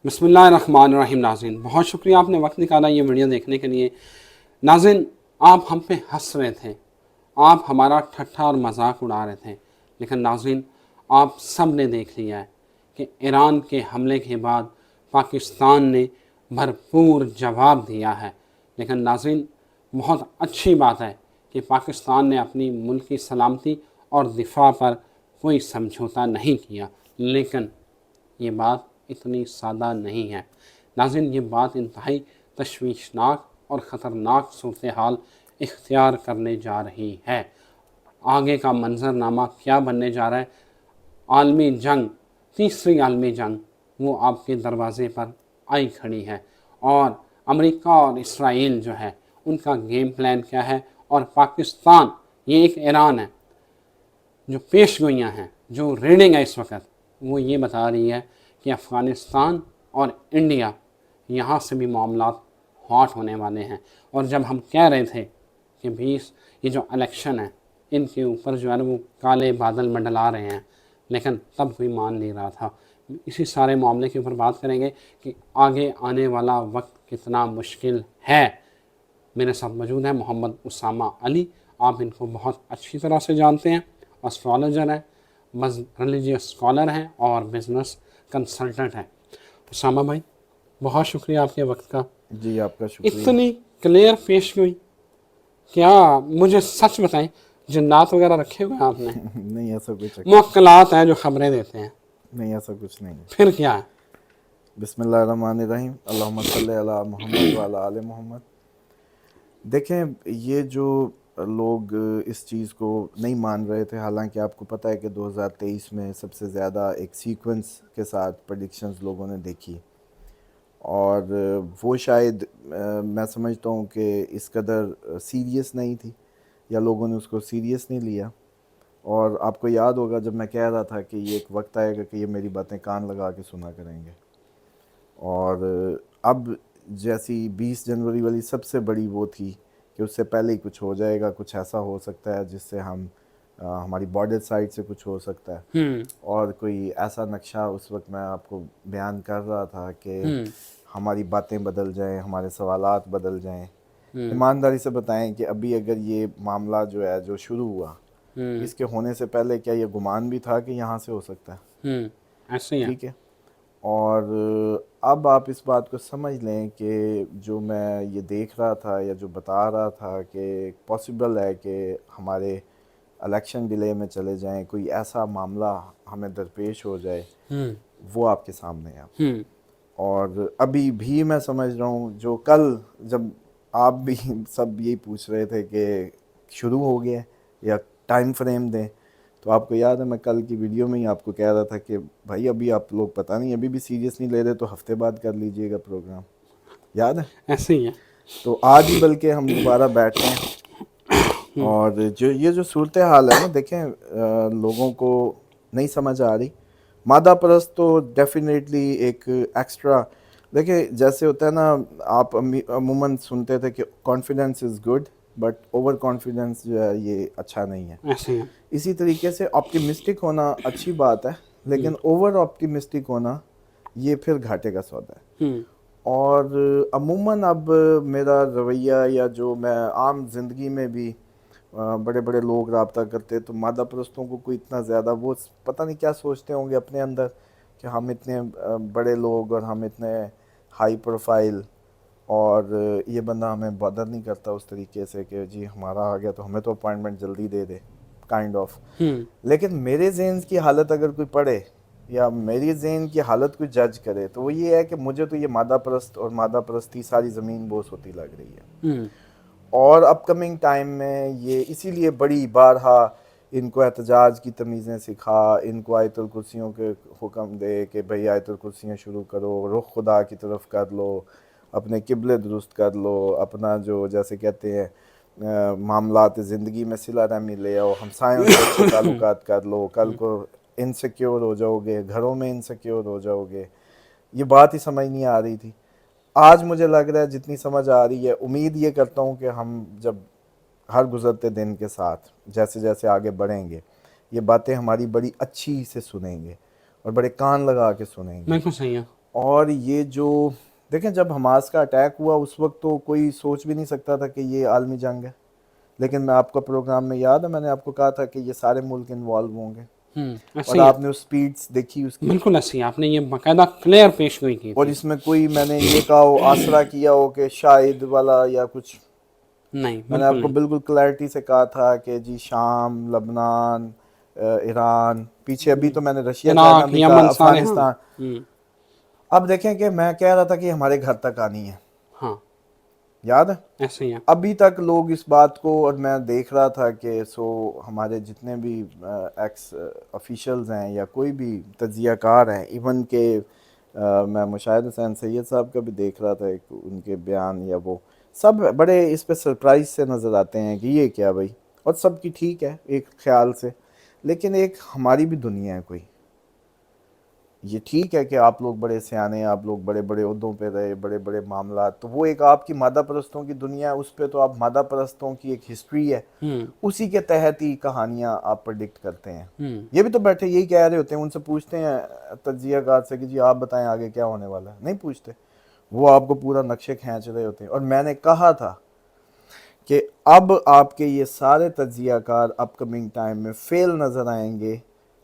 بسم اللہ الرحمن الرحیم۔ ناظرین بہت شکریہ آپ نے وقت نکالا یہ ویڈیو دیکھنے کے لیے۔ ناظرین آپ ہم پہ ہنس رہے تھے، آپ ہمارا ٹھٹھا اور مذاق اڑا رہے تھے، لیکن ناظرین آپ سب نے دیکھ لیا ہے کہ ایران کے حملے کے بعد پاکستان نے بھرپور جواب دیا ہے۔ لیکن ناظرین بہت اچھی بات ہے کہ پاکستان نے اپنی ملکی سلامتی اور دفاع پر کوئی سمجھوتا نہیں کیا، لیکن یہ بات اتنی سادہ نہیں ہے۔ ناظرین یہ بات انتہائی تشویشناک اور خطرناک صورتحال اختیار کرنے جا رہی ہے۔ آگے کا منظرنامہ کیا بننے جا رہا ہے؟ عالمی جنگ، تیسری عالمی جنگ وہ آپ کے دروازے پر آئی کھڑی ہے، اور امریکہ اور اسرائیل جو ہے ان کا گیم پلان کیا ہے، اور پاکستان یہ ایک ایران ہے جو پیش گوئیاں ہیں، جو ریڈنگ ہے اس وقت، وہ یہ بتا رہی ہے کہ افغانستان اور انڈیا یہاں سے بھی معاملات ہاٹ ہونے والے ہیں۔ اور جب ہم کہہ رہے تھے کہ یہ جو الیکشن ہے ان کے اوپر جو ہے نا وہ کالے بادل منڈلا رہے ہیں، لیکن تب کوئی مان نہیں رہا تھا۔ اسی سارے معاملے کے اوپر بات کریں گے کہ آگے آنے والا وقت کتنا مشکل ہے۔ میرے ساتھ موجود ہیں محمد اسامہ علی، آپ ان کو بہت اچھی طرح سے جانتے ہیں، اسٹرالوجر ہیں، ریلیجیس اسکالر ہیں اور بزنس کنسلٹنٹ ہیں۔ اسامہ بھائی بہت شکریہ آپ کے وقت کا، جی آپ کا شکریہ۔ اتنی کلیئر پیش گوئی۔ کیا مجھے سچ بتائیں، جنات وغیرہ رکھے ہوئے ہیں آپ نے؟ نہیں ایسا کچھ موکلات ہیں جو خبریں دیتے ہیں؟ نہیں، ایسا کچھ نہیں ہے۔ پھر کیا ہے؟ بسم اللہ الرحمن الرحیم، اللہم صلی علی محمد وعلی آل محمد۔ دیکھیں یہ جو لوگ اس چیز کو نہیں مان رہے تھے، حالانکہ آپ کو پتہ ہے کہ 2023 میں سب سے زیادہ ایک سیکوینس کے ساتھ پریڈکشنز لوگوں نے دیکھی، اور وہ شاید میں سمجھتا ہوں کہ اس قدر سیریس نہیں تھی، یا لوگوں نے اس کو سیریس نہیں لیا۔ اور آپ کو یاد ہوگا جب میں کہہ رہا تھا کہ یہ ایک وقت آئے گا کہ یہ میری باتیں کان لگا کے سنا کریں گے، اور اب جیسی 20 جنوری والی سب سے بڑی وہ تھی کہ اس سے پہلے ہی کچھ ہو جائے گا، کچھ ایسا ہو سکتا ہے جس سے ہماری بارڈر سائڈ سے کچھ ہو سکتا ہے، اور کوئی ایسا نقشہ اس وقت میں آپ کو بیان کر رہا تھا کہ ہماری باتیں بدل جائیں، ہمارے سوالات بدل جائیں۔ ایمانداری سے بتائیں کہ ابھی اگر یہ معاملہ جو ہے جو شروع ہوا، اس کے ہونے سے پہلے کیا یہ گمان بھی تھا کہ یہاں سے ہو سکتا ہے؟ ایسے ہی ہے۔ ٹھیک ہے، اور اب آپ اس بات کو سمجھ لیں کہ جو میں یہ دیکھ رہا تھا یا جو بتا رہا تھا کہ پاسبل ہے کہ ہمارے الیکشن ڈیلے میں چلے جائیں، کوئی ایسا معاملہ ہمیں درپیش ہو جائے، وہ آپ کے سامنے ہے۔ اور ابھی بھی میں سمجھ رہا ہوں جو کل جب آپ بھی سب یہی پوچھ رہے تھے کہ شروع ہو گیا یا ٹائم فریم دیں، تو آپ کو یاد ہے میں کل کی ویڈیو میں ہی آپ کو کہہ رہا تھا کہ بھائی ابھی آپ لوگ پتہ نہیں ابھی بھی سیریس نہیں لے رہے تو ہفتے بعد کر لیجئے گا پروگرام، یاد ہے؟ ایسے ہی ہے۔ تو آج ہی بلکہ ہم دوبارہ بیٹھتے ہیں، اور یہ جو صورتحال ہے نا، دیکھیں لوگوں کو نہیں سمجھ آ رہی۔ مادہ پرست تو ڈیفینیٹلی ایک ایکسٹرا، دیکھیں جیسے ہوتا ہے نا، آپ عموماً سنتے تھے کہ confidence is good but over confidence جو ہے یہ اچھا نہیں ہے۔ ایسے ہی ہے۔ اسی طریقے سے آپٹیمسٹک ہونا اچھی بات ہے، لیکن اوور آپٹیمسٹک ہونا یہ پھر گھاٹے کا سودا ہے۔ اور عموماً اب میرا رویہ یا جو میں عام زندگی میں بھی بڑے بڑے لوگ رابطہ کرتے تو مادہ پرستوں کو کوئی اتنا زیادہ وہ پتہ نہیں کیا سوچتے ہوں گے اپنے اندر کہ ہم اتنے بڑے لوگ اور ہم اتنے ہائی پروفائل، اور یہ بندہ ہمیں بادر نہیں کرتا اس طریقے سے کہ جی ہمارا آ گیا تو ہمیں تو اپوائنٹمنٹ جلدی دے دے کائنڈ آف۔ لیکن میرے ذہن کی حالت اگر کوئی پڑھے یا میری ذہن کی حالت کوئی جج کرے تو وہ یہ ہے کہ مجھے تو یہ مادہ پرست اور مادہ پرستی ساری زمین بوس ہوتی لگ رہی ہے، اور اپ کمنگ ٹائم میں یہ اسی لیے بڑی بارہا ان کو احتجاج کی تمیزیں سکھا، ان کو آیت الکرسیوں کے حکم دے کہ بھئی آیت الکرسیاں شروع کرو، رخ خدا کی طرف کر لو، اپنے قبلے درست کر لو، اپنا جو جیسے کہتے ہیں معاملات زندگی میں صلہ رحمی لے آؤ، ہمسایوں سے اچھے تعلقات کر لو، کل کو انسیکیور ہو جاؤ گے، گھروں میں انسیکیور ہو جاؤ گے۔ یہ بات ہی سمجھ نہیں آ رہی تھی۔ آج مجھے لگ رہا ہے جتنی سمجھ آ رہی ہے، امید یہ کرتا ہوں کہ ہم جب ہر گزرتے دن کے ساتھ جیسے جیسے آگے بڑھیں گے یہ باتیں ہماری بڑی اچھی سے سنیں گے اور بڑے کان لگا کے سنیں گے، بالکل صحیح ہے۔ اور یہ جو دیکھیں جب حماس کا اٹیک ہوا اس وقت تو کوئی سوچ بھی نہیں سکتا تھا کہ یہ عالمی جنگ ہے، لیکن میں آپ کو پروگرام میں یاد ہے میں نے آپ کو کہا تھا کہ یہ سارے ملک انوالو ہوں گے، اور ایسے ہی ہے، آپ نے اس سپیڈز دیکھی اس کی، بالکل ایسے ہی آپ نے یہ باقاعدہ کلیئر پیش گوئی کی اور تھی. اس میں کوئی میں نے یہ کہا ہو آسرا کیا ہو کہ شاید والا یا کچھ، نہیں میں نے آپ بالکل کو نہیں. بالکل کلیئرٹی سے کہا تھا کہ جی شام، لبنان، ایران، پیچھے ابھی تو میں نے رشیا چائنا عراق، بھی کہا، یمن سارے، ہاں. افغانستان. اب دیکھیں کہ میں کہہ رہا تھا کہ ہمارے گھر تک آنی ہے، ہاں یاد ہے؟ ایسے ہی ہے. ابھی تک لوگ اس بات کو، اور میں دیکھ رہا تھا کہ ہمارے جتنے بھی ایکس آفیشلز ہیں یا کوئی بھی تجزیہ کار ہیں، ایون کہ میں مشاہد حسین سید صاحب کا بھی دیکھ رہا تھا ایک ان کے بیان، یا وہ سب بڑے اس پہ سرپرائز سے نظر آتے ہیں کہ یہ کیا بھائی، اور سب کی ٹھیک ہے ایک خیال سے، لیکن ایک ہماری بھی دنیا ہے کوئی. یہ ٹھیک ہے کہ آپ لوگ بڑے سیانے ہیں، آپ لوگ بڑے بڑے عہدوں پہ رہے، بڑے بڑے معاملات، تو وہ ایک آپ کی مادہ پرستوں کی دنیا ہے، اس پہ تو آپ مادہ پرستوں کی ایک ہسٹری ہے، اسی کے تحت ہی کہانیاں آپ پرڈکٹ کرتے ہیں. یہ بھی تو بیٹھے یہی کہہ رہے ہوتے ہیں، ان سے پوچھتے ہیں تجزیہ کار سے کہ جی آپ بتائیں آگے کیا ہونے والا ہے، نہیں پوچھتے، وہ آپ کو پورا نقشے کھینچ رہے ہوتے ہیں. اور میں نے کہا تھا کہ اب آپ کے یہ سارے تجزیہ کار اپ کمنگ ٹائم میں فیل نظر آئیں گے،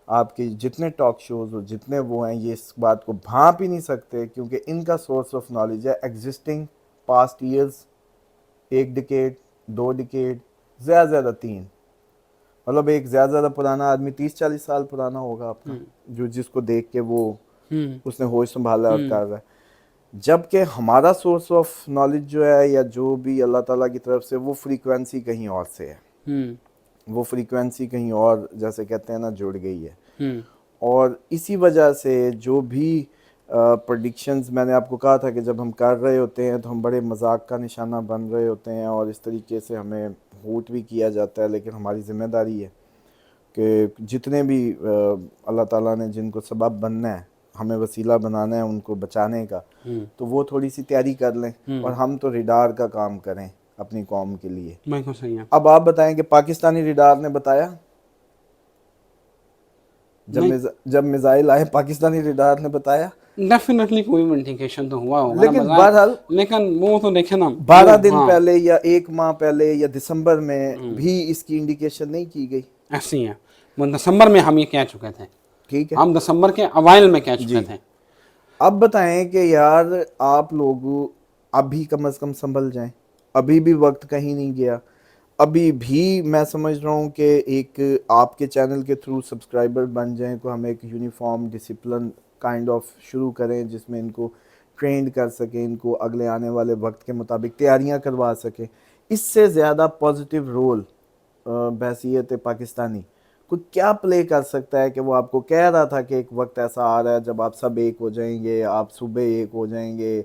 آپ کے جتنے ٹاک شوز اور جتنے وہ ہیں یہ اس بات کو بھانپ ہی نہیں سکتے، کیونکہ ان کا سورس آف نالج ہے existing past years, 1 decade 2 decade, زیادہ زیادہ 3، مطلب ایک زیادہ زیادہ پرانا آدمی 30-40 سال پرانا ہوگا آپ کا، جو جس کو دیکھ کے وہ اس نے ہوش سنبھالا اور کر رہا ہے. جبکہ ہمارا سورس آف نالج جو ہے یا جو بھی اللہ تعالیٰ کی طرف سے، وہ فریکوینسی کہیں اور سے ہے، وہ فریکوینسی کہیں اور جیسے کہتے ہیں نا جڑ گئی ہے. اور اسی وجہ سے جو بھی پریڈکشنز میں نے آپ کو کہا تھا کہ جب ہم کر رہے ہوتے ہیں تو ہم بڑے مذاق کا نشانہ بن رہے ہوتے ہیں، اور اس طریقے سے ہمیں ہوٹ بھی کیا جاتا ہے، لیکن ہماری ذمہ داری ہے کہ جتنے بھی اللہ تعالیٰ نے جن کو سبب بننا ہے، ہمیں وسیلہ بنانا ہے ان کو بچانے کا، تو وہ تھوڑی سی تیاری کر لیں، اور ہم تو ریڈار کا کام کریں اپنی قوم کے لیے. بالکل صحیح ہے. اب آپ بتائیں کہ پاکستانی ریڈار نے بتایا نہیں جب میزائل آئے، پاکستانی ریڈار نے بتایا؟ ڈیفینیٹلی کوئی انڈیکیشن تو ہوا ہوگا نا لیکن بظاہر، بہرحال لیکن وہ تو دیکھیں نا 12 وہ، دن ہاں پہلے یا 1 ماہ پہلے یا دسمبر میں بھی اس کی انڈیکیشن نہیں کی گئی. ایسے ہی ہے. وہ دسمبر میں ہم یہ کہہ چکے تھے، ٹھیک ہے ہم دسمبر کے اوائل میں کہہ چکے جی. تھے. اب بتائیں کہ یار آپ لوگ ابھی کم از کم سنبھل جائیں، ابھی بھی وقت کہیں نہیں گیا، ابھی بھی میں سمجھ رہا ہوں کہ ایک آپ کے چینل کے تھرو سبسکرائبر بن جائیں، کو ہم ایک یونیفارم ڈسپلن کائنڈ آف شروع کریں جس میں ان کو ٹرینڈ کر سکیں، ان کو اگلے آنے والے وقت کے مطابق تیاریاں کروا سکیں. اس سے زیادہ پازیٹیو رول بحیثیت پاکستانی کوئی کیا پلے کر سکتا ہے کہ وہ آپ کو کہہ رہا تھا کہ ایک وقت ایسا آ رہا ہے جب آپ سب ایک ہو جائیں گے، آپ صبح ایک ہو جائیں گے،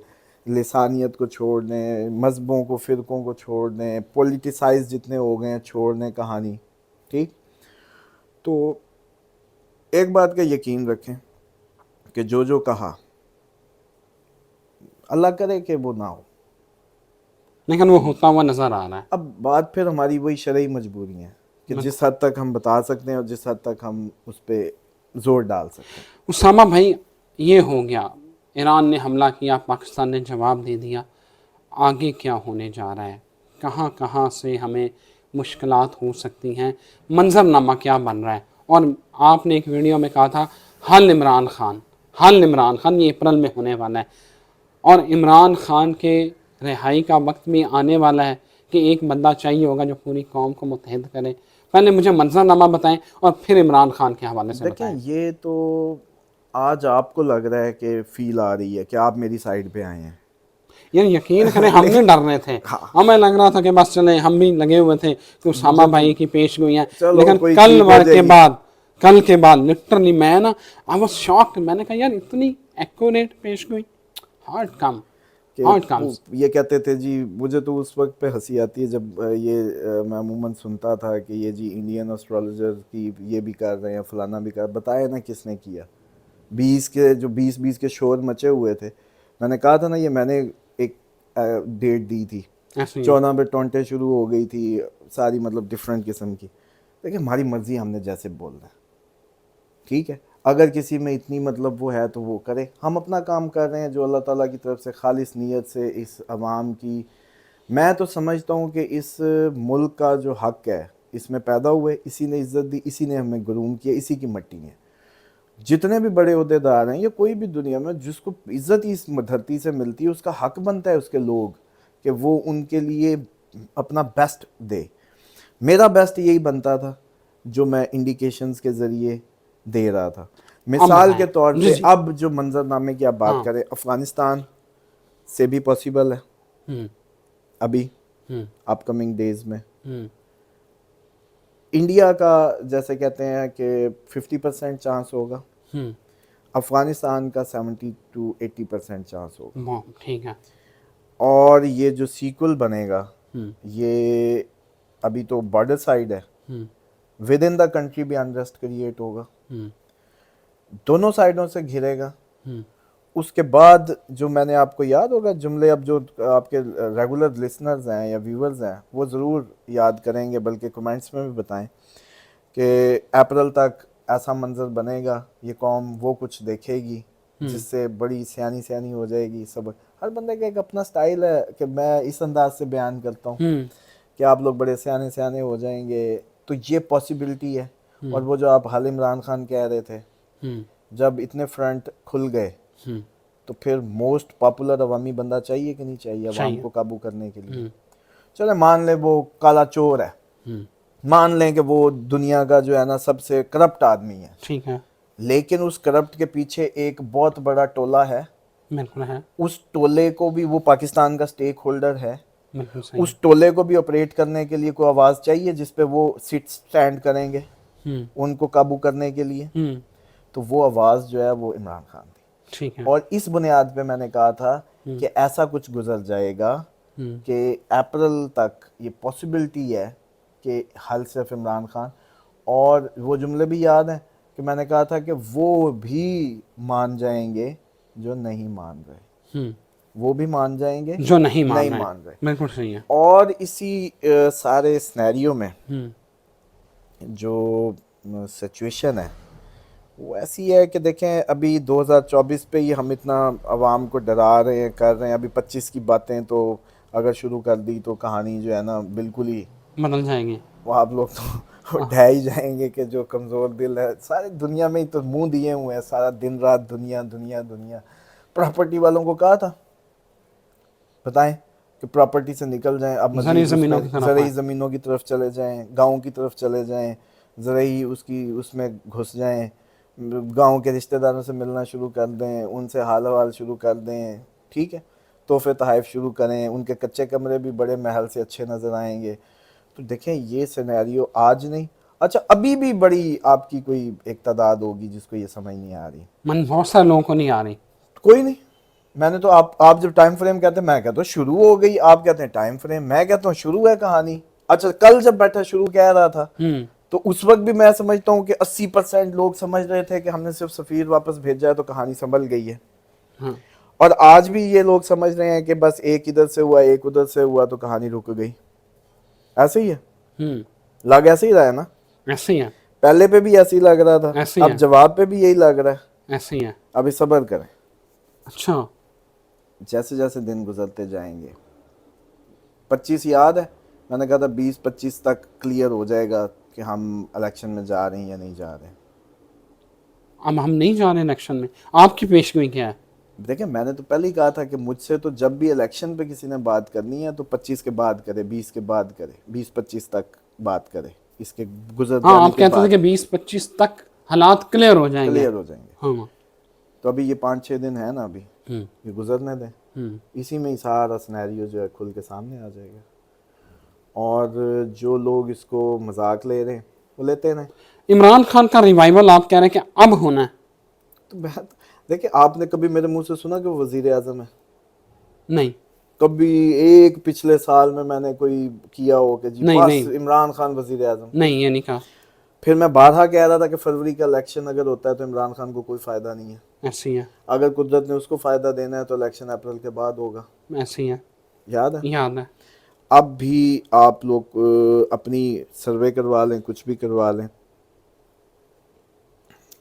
لسانیت کو چھوڑ دیں، مذہبوں کو، فرقوں کو چھوڑ دیں، پولیٹیسائز جتنے ہو گئے ہیں چھوڑ دیں کہانی. ٹھیک، تو ایک بات کا یقین رکھیں کہ جو کہا اللہ کرے کہ وہ نہ ہو، لیکن وہ ہوتا ہوا نظر آ رہا ہے. اب بات پھر ہماری وہی شرعی مجبوری ہیں کہ جس حد تک ہم بتا سکتے ہیں اور جس حد تک ہم اس پہ زور ڈال سکتے ہیں. اسامہ بھائی یہ ہو گیا، ایران نے حملہ کیا، پاکستان نے جواب دے دیا، آگے کیا ہونے جا رہا ہے، کہاں کہاں سے ہمیں مشکلات ہو سکتی ہیں، منظرنامہ کیا بن رہا ہے. اور آپ نے ایک ویڈیو میں کہا تھا حل عمران خان، حل عمران خان، یہ اپریل میں ہونے والا ہے، اور عمران خان کے رہائی کا وقت بھی آنے والا ہے کہ ایک بندہ چاہیے ہوگا جو پوری قوم کو متحد کرے. پہلے مجھے منظرنامہ بتائیں اور پھر عمران خان کے حوالے سے دیکھیں بتائیں. یہ تو آج آپ کو لگ رہا ہے کہ فیل آ رہی ہے کہ آپ میری سائڈ پہ آئے ہیں، یعنی یقین کریں ہم بھی ڈر رہے تھے، ہمیں لگ رہا تھا کہ بس چلیں، ہم بھی لگے ہوئے تھے کہ اسامہ بھائی کی پیش گوئی ہیں، چلو لیکن کوئی کل ٹھیک ہو جائے گی. کل کے بعد لٹرلی میں نا آئی واز شاکڈ. میں نے کہا یار اتنی ایکوریٹ پیش گوئی، ہارڈ کم، کہ ہارڈ کمز. یہ کہتے تھے جی، مجھے تو اس وقت پہ ہنسی آتی ہے جب یہ میں عموماً سنتا تھا کہ یہ جی انڈین اسٹرالوجر کی یہ بھی کر رہے ہیں، فلانا بھی کر، بتایا نا کس نے کیا. 20 کے شور مچے ہوئے تھے. میں نے کہا تھا نا، یہ میں نے ایک ڈیٹ دی تھی، 14 پہ ٹونٹے شروع ہو گئی تھی ساری، مطلب ڈفرینٹ قسم کی. دیکھیں ہماری مرضی، ہم نے جیسے بولنا ہے، ٹھیک ہے. اگر کسی میں اتنی مطلب وہ ہے تو وہ کرے. ہم اپنا کام کر رہے ہیں جو اللہ تعالیٰ کی طرف سے خالص نیت سے اس عوام کی. میں تو سمجھتا ہوں کہ اس ملک کا جو حق ہے اس میں پیدا ہوئے, اسی نے عزت دی, اسی نے ہمیں گروم کیا, اسی کی مٹی ہے. جتنے بھی بڑے عہدیدار ہیں یا کوئی بھی دنیا میں جس کو عزت اس دھرتی سے ملتی ہے, اس کا حق بنتا ہے اس کے لوگ کہ وہ ان کے لیے اپنا بیسٹ دے. میرا بیسٹ یہی بنتا تھا جو میں انڈیکیشنز کے ذریعے دے رہا تھا. مثال کے طور پہ اب جو منظر نامے کی آپ بات کریں, افغانستان سے بھی پاسبل ہے ابھی اپ کمنگ ڈیز میں. انڈیا کا جیسے کہتے ہیں کہ 50% چانس ہوگا, افغانستان کا 70 to 80% چانس ہوگا. ٹھیک ہے. اور یہ جو سیکول بنے گا یہ ابھی تو بارڈر سائیڈ ہے, ود ان دا کنٹری بھی انریسٹ کریٹ ہوگا, دونوں سائیڈوں سے گھرے گا. اس کے بعد جو میں نے آپ کو یاد ہوگا جملے, اب جو آپ کے ریگولر لسنرز ہیں یا ویورز ہیں وہ ضرور یاد کریں گے, بلکہ کمنٹس میں بھی بتائیں کہ اپریل تک ایسا منظر بنے گا, یہ قوم وہ کچھ دیکھے گی جس سے بڑی سیانی ہو جائے گی. سب ہر بندے کا ایک اپنا سٹائل ہے کہ میں اس انداز سے بیان کرتا ہوں کہ آپ لوگ بڑے سیانے ہو جائیں گے, تو یہ پاسبلٹی ہے. اور وہ جو آپ حال عمران خان کہہ رہے تھے, جب اتنے فرنٹ کھل گئے تو پھر موسٹ پاپولر عوامی بندہ چاہیے کہ نہیں چاہیے عوام کو قابو کرنے کے لیے. چلے مان لیں وہ کالا چور ہے, مان لیں کہ وہ دنیا کا جو ہے نا سب سے کرپٹ آدمی ہے, ٹھیک ہے, لیکن اس کرپٹ کے پیچھے ایک بہت بڑا ٹولہ ہے. اس ٹولے کو بھی, وہ پاکستان کا سٹیک ہولڈر ہے, اس ٹولے کو بھی آپریٹ کرنے کے لیے کوئی آواز چاہیے جس پہ وہ سٹ سٹینڈ کریں گے ان کو قابو کرنے کے لیے. تو وہ آواز جو ہے وہ عمران خان تھی. اور اس بنیاد پہ میں نے کہا تھا کہ ایسا کچھ گزر جائے گا کہ اپریل تک یہ پاسبلٹی ہے کہ حل صرف عمران خان. اور وہ جملے بھی یاد ہیں کہ میں نے کہا تھا کہ وہ بھی مان جائیں گے جو نہیں مان رہے, وہ بھی مان جائیں گے جو نہیں مان رہے. بالکل صحیح ہے. اور اسی سارے سینیریو میں جو سچویشن ہے وہ ایسی ہے کہ دیکھیں ابھی 2024 پہ ہی ہم اتنا عوام کو ڈرا رہے ہیں, کر رہے ہیں. ابھی 25 کی باتیں تو اگر شروع کر دی تو کہانی جو ہے نا بالکل ہی بدل جائیں گے. وہ آپ لوگ تو ڈھہ ہی جائیں گے کہ جو کمزور دل ہے سارے دنیا میں ہی تو منہ دیے ہوئے ہیں, سارا دن رات دنیا دنیا دنیا. پراپرٹی والوں کو کہا تھا بتائیں کہ پراپرٹی سے نکل جائیں, اب زرعی زمینوں کی طرف چلے جائیں, گاؤں کی طرف چلے جائیں, زرعی اس میں گھس جائیں, گاؤں کے رشتہ داروں سے ملنا شروع کر دیں, ان سے حال حوال شروع کر دیں, ٹھیک ہے, تحفے تحائف شروع کریں, ان کے کچے کمرے بھی بڑے محل سے اچھے نظر آئیں گے. تو دیکھیں یہ سینیریو آج نہیں, اچھا ابھی بھی بڑی آپ کی کوئی ایک تعداد ہوگی جس کو یہ سمجھ نہیں آ رہی. بہت سارے لوگوں کو نہیں آ رہی. کوئی نہیں, میں نے تو آپ جب ٹائم فریم کہتے ہیں میں کہتا ہوں شروع ہو گئی, آپ کہتے ہیں ٹائم فریم, میں کہتا ہوں شروع ہے کہانی. اچھا کل جب بیٹھا شروع کہہ رہا تھا تو اس وقت بھی میں سمجھتا ہوں کہ 80% لوگ سمجھ رہے تھے کہ ہم نے صرف سفیر واپس بھیجا ہے تو کہانی سنبھل گئی ہے. اور آج بھی یہ لوگ سمجھ رہے ہیں کہ بس ایک ادھر سے ہوا ایک ادھر سے ہوا تو کہانی رک گئی. ایسے ہی ہے, لگ ایسے ہی رہا ہے نا, ایسے ہی ہے, پہلے پہ بھی ایسے ہی لگ رہا تھا, اب جواب پہ بھی یہی لگ رہا ہے, ایسے ہی ہے. ابھی صبر کریں. اچھا جیسے جیسے دن گزرتے جائیں گے, 25 یاد ہے میں نے کہا تھا 20-25 تک کلیئر ہو جائے گا کہ ہم الیکشن میں جا رہے ہیں یا نہیں جا رہے ہیں. اب ہم نہیں جا رہے الیکشن میں, آپ کی پیش گوئی کیا ہے؟ دیکھیں میں نے تو پہلے ہی کہا تھا کہ مجھ سے تو جب بھی الیکشن پہ کسی نے بات کرنی ہے تو 25 کے بعد کرے, 20 کے بعد کرے, 20-25 تک بات کرے, اس کے گزر جانے کے بعد. آپ کہتے تھے کہ 20-25 تک حالات کلیئر ہو جائیں گے. کلیئر ہو جائیں گے. تو ابھی یہ 5-6 دن ہے نا, ابھی یہ گزرنے دیں, اسی میں ہی سارا سینیریو جو ہے کھل کے سامنے آ جائے گا. اور جو لوگ اس کو مذاق لے رہے ہیں وہ لیتے رہیں. عمران خان کا ریوائول آپ کہہ رہے ہیں کہ اب ہونا ہے, تو دیکھیں آپ نے کبھی میرے منہ سے سنا کہ وہ وزیر اعظم ہے؟ نہیں. کبھی ایک پچھلے سال میں نے کوئی کیا ہو کہ جی بس عمران خان وزیر اعظم؟ نہیں, یہ نہیں کہا. پھر میں بارہا کہہ رہا تھا کہ فروری کا الیکشن اگر ہوتا ہے تو عمران خان کو کوئی فائدہ نہیں ہے. ایسے ہی ہے. اگر قدرت نے اس کو فائدہ دینا ہے تو الیکشن اپریل کے بعد ہوگا. ایسے ہی ہے. یاد ہے؟ یاد ہے. اب بھی آپ لوگ اپنی سروے کروا لیں, کچھ بھی کروا لیں,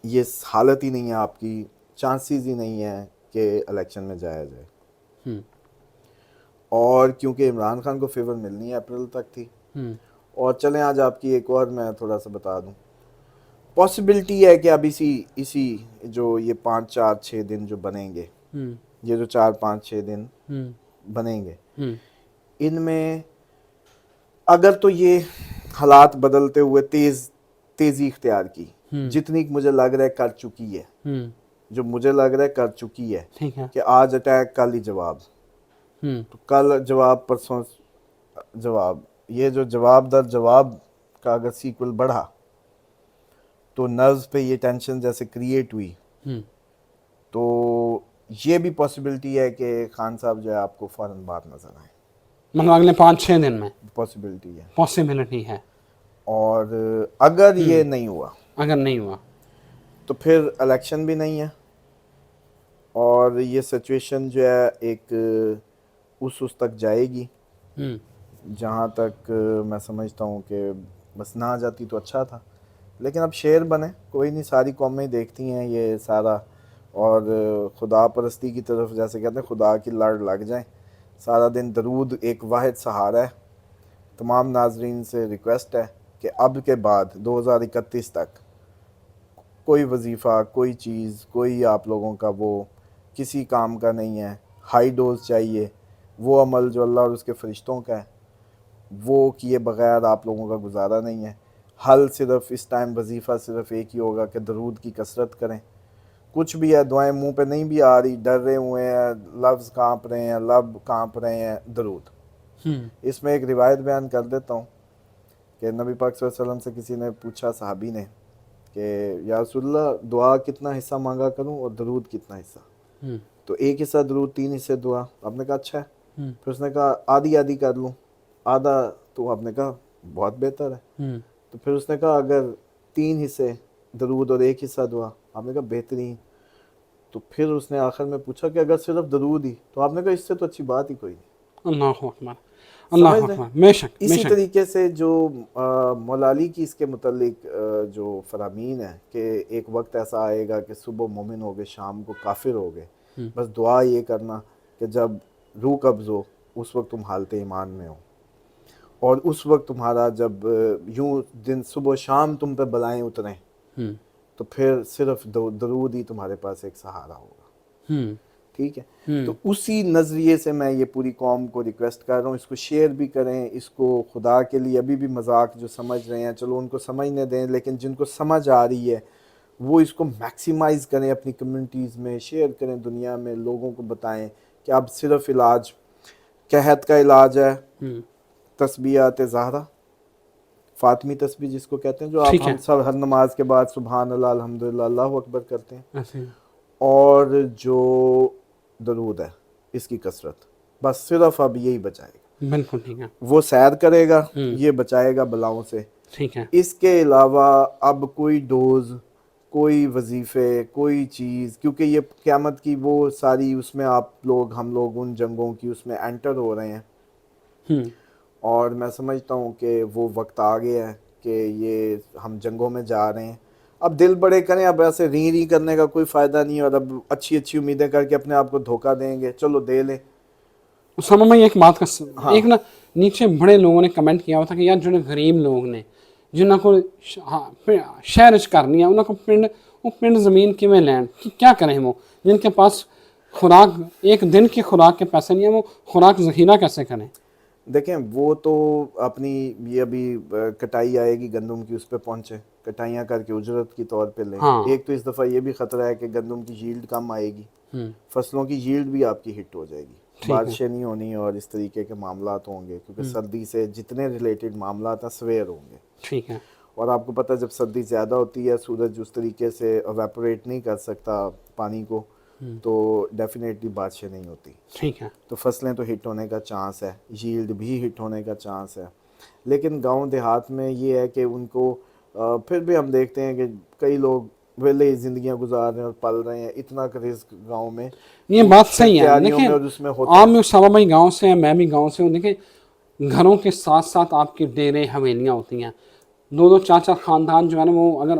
یہ حالت ہی نہیں ہے آپ کی, چانسز ہی نہیں ہے کہ الیکشن میں جایا جائے. اور کیونکہ عمران خان کو فیور ملنی ہے اپریل تک تھی. اور چلیں آج آپ کی ایک اور میں تھوڑا سا بتا دوں, پاسبلٹی ہے کہ اب اسی جو یہ 5-4-6 دن جو بنیں گے, یہ جو 4-5-6 دن بنیں گے, ان میں اگر تو یہ حالات بدلتے ہوئے تیزی اختیار کی, جتنی مجھے لگ رہا ہے کر چکی ہے, جو مجھے لگ رہا ہے کر چکی ہے, کہ آج اٹیک کل ہی جواب, تو کل جواب پرسوں جواب, یہ جو جواب در جواب کا اگر سیکول بڑھا تو نروز پہ یہ ٹینشن جیسے کریٹ ہوئی, تو یہ بھی پاسبلٹی ہے کہ خان صاحب جو ہے آپ کو فوراً بات نظر آئے. مطلب اگلے 5-6 دن میں پاسبلٹی ہے, پاسبلٹی ہے. اور اگر یہ نہیں ہوا, اگر نہیں ہوا تو پھر الیکشن بھی نہیں ہے, اور یہ سچویشن جو ہے ایک اس تک جائے گی جہاں تک میں سمجھتا ہوں کہ بس نہ آ جاتی تو اچھا تھا. لیکن اب شعر بنے, کوئی نہیں, ساری قومیں دیکھتی ہیں یہ سارا, اور خدا پرستی کی طرف جیسے کہتے ہیں خدا کی لڑ لگ جائیں. سارا دن درود ایک واحد سہارا ہے. تمام ناظرین سے ریکویسٹ ہے کہ اب کے بعد 2031 تک کوئی وظیفہ, کوئی چیز, کوئی آپ لوگوں کا وہ کسی کام کا نہیں ہے. ہائی ڈوز چاہیے, وہ عمل جو اللہ اور اس کے فرشتوں کا ہے وہ کیے بغیر آپ لوگوں کا گزارا نہیں ہے. حل صرف اس ٹائم وظیفہ صرف ایک ہی ہوگا کہ درود کی کثرت کریں. کچھ بھی ہے, دعائیں منہ پہ نہیں بھی آ رہی, ڈر رہے ہوئے ہیں, لفظ کانپ رہے ہیں, لب کانپ رہے ہیں, درود. اس میں ایک روایت بیان کر دیتا ہوں کہ نبی پاک صلی اللہ علیہ وسلم سے کسی نے پوچھا, صحابی نے, کہ یا رسول اللہ دعا کتنا حصہ مانگا کروں اور درود کتنا حصہ؟ تو ایک حصہ درود, 3 حصے دعا. آپ نے کہا اچھا ہے. پھر اس نے کہا آدھی کر لوں, آدھا, تو آپ نے کہا بہت بہتر ہے. تو پھر اس نے کہا اگر 3 حصے درود اور 1 حصہ دعا, آپ نے کہا بہترین. تو پھر اس نے آخر میں پوچھا کہ اگر صرف درود ہی, تو آپ نے کہا اس سے تو اچھی بات ہی کوئی نہیں. اللہ اکبر, اللہ اکبر, بے شک. اسی طریقے سے جو مولا علی کی اس کے متعلق جو فرامین ہے کہ ایک وقت ایسا آئے گا کہ صبح مومن ہو گئے, شام کو کافر ہو گئے, بس دعا یہ کرنا کہ جب روح قبض ہو اس وقت تم حالت ایمان میں ہو, اور اس وقت تمہارا جب یوں دن صبح شام تم پہ بلائیں اتریں, تو پھر صرف درود ہی تمہارے پاس ایک سہارا ہوگا. ٹھیک ہے, تو اسی نظریے سے میں یہ پوری قوم کو ریکویسٹ کر رہا ہوں, اس کو شیئر بھی کریں, اس کو خدا کے لیے ابھی بھی مذاق جو سمجھ رہے ہیں چلو ان کو سمجھنے دیں, لیکن جن کو سمجھ آ رہی ہے وہ اس کو میکسیمائز کریں, اپنی کمیونٹیز میں شیئر کریں, دنیا میں لوگوں کو بتائیں کہ اب صرف علاج قحط کا علاج ہے تسبیحات زہرا, فاطمی تسبیح جس کو کہتے ہیں, جو آپ ہم سب ہر نماز کے بعد سبحان اللہ الحمدللہ اللہ اکبر کرتے ہیں, اور جو درود ہے اس کی کثرت, بس صرف اب یہی بچائے گا. بالکل ٹھیک ہے, وہ سیر کرے گا, یہ بچائے گا بلاؤں سے. ٹھیک ہے, اس کے علاوہ اب کوئی ڈوز, کوئی وظیفے, کوئی چیز, کیونکہ یہ قیامت کی وہ ساری اس میں آپ لوگ, ہم لوگ ان جنگوں کی اس میں انٹر ہو رہے ہیں, اور میں سمجھتا ہوں کہ وہ وقت آ گیا ہے کہ یہ ہم جنگوں میں جا رہے ہیں. اب دل بڑے کریں, اب ایسے ری کرنے کا کوئی فائدہ نہیں, اور اب اچھی امیدیں کر کے اپنے آپ کو دھوکہ دیں گے, چلو دے لیں. اسامہ میں ایک بات کا ایک نا نیچے بڑے لوگوں نے کمنٹ کیا ہوا تھا کہ یار جو غریب لوگ نے جنہوں کو شہر کرنی ہے انہوں کو پنڈ زمین کیویں لین, کیا کریں وہ, جن کے پاس خوراک ایک دن کی خوراک کے پیسے نہیں ہیں, وہ خوراک ذخیرہ کیسے کریں؟ دیکھیں وہ تو اپنی یہ ابھی کٹائی آئے گی گندم کی, اس پہ پہنچے, کٹائیاں کر کے اجرت کی طور پہ لیں. ایک تو اس دفعہ یہ بھی خطرہ ہے کہ گندم کی ییلڈ کم آئے گی, فصلوں کی ییلڈ بھی آپ کی ہٹ ہو جائے گی, بارشیں نہیں ہونی اور اس طریقے کے معاملات ہوں گے, کیونکہ سردی سے جتنے ریلیٹڈ معاملات ہیں سویر ہوں گے. ٹھیک ہے, اور آپ کو پتہ ہے جب سردی زیادہ ہوتی ہے, سورج اس طریقے سے ایویپوریٹ نہیں کر سکتا پانی کو, تو ڈیفینیٹلی بارشیں نہیں ہوتی. ٹھیک ہے, تو فصلیں تو ہٹ ہونے کا چانس ہے, ییلڈ بھی ہٹ ہونے کا چانس ہے. لیکن گاؤں دیہات میں یہ ہے کہ ان کو پھر بھی ہم دیکھتے ہیں کہ کئی لوگ ویلے زندگیاں گزار رہے ہیں اور پل رہے ہیں, اتنا کا رزق گاؤں میں, یہ بات صحیح ہے. دیکھیں آپ میں اسامہ بھائی گاؤں سے ہیں, میں بھی گاؤں سے ہوں, دیکھیں گھروں کے ساتھ ساتھ آپ کی ڈیرے حویلیاں ہوتی ہیں, 2-2 4-4 خاندان جو ہے نا وہ اگر